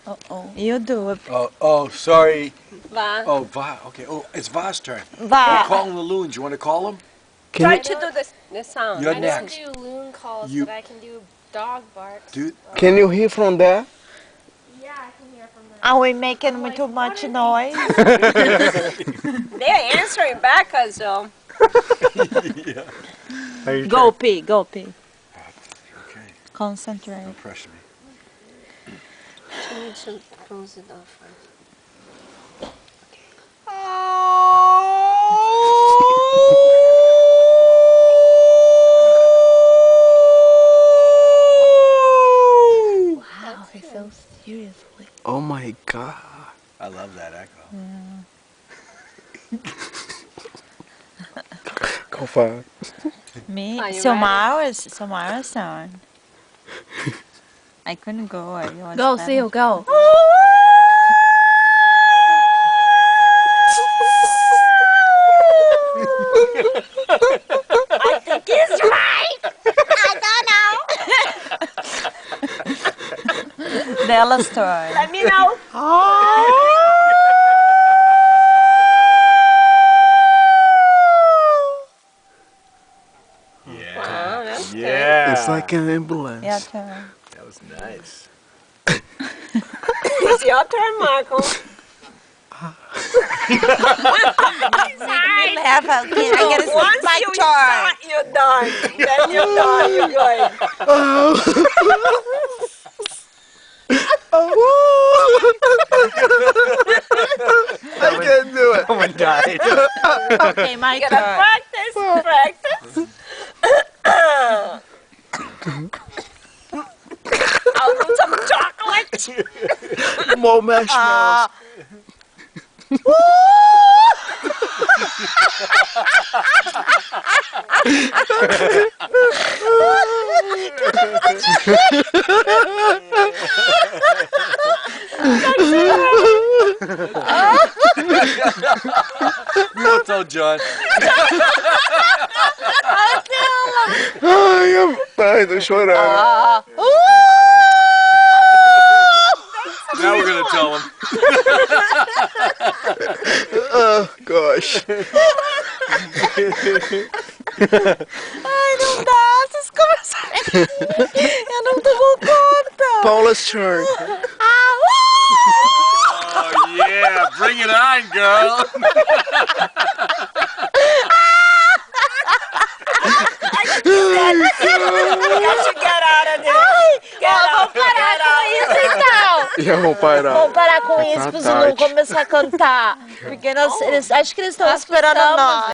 Uh-oh. You do it. Oh, sorry. Va. Oh, Va. Okay. Oh, it's Va's turn. Va. We're calling the loons. You want to call them? Try to do the sound. You're I next. don't do loon calls, You- but I can do dog barks. Dude. Can you hear from there? Yeah, I can hear from there. Are we making too much noise? They're answering back us though. Yeah. Go pee, go pee. Okay. Concentrate. Don't pressure me. You need to close it off first. Wow, he's so seriously. Oh my god. I love that echo. Go far. Me? Are you Somara's son. I couldn't go. I was Go, bad. Seal, go. I think he's right. Bella story. Let me know. Yeah. Wow, that's good. Yeah. It's like an ambulance. Your turn. That was nice. It's your turn, Marco. Make me laugh again. I gotta Once speak my you turn. start, you're done. Then you're done. You're good. I can't do it. Someone died. Okay, my You gotta turn. practice. I'll do some chocolate. More marshmallows. You don't tell John. Ai, tô chorando. Now we're gonna tell him. Oh, gosh. Ai, não dá. Vocês começaram. Eu não tô conta. Paula's turn. Oh yeah, bring it on, girl. I should get out of there. Vamos parar com isso então. Já vou parar. Vamos parar com isso Tá para o Loon tarde. começar a cantar. Porque acho que eles estão esperando nós.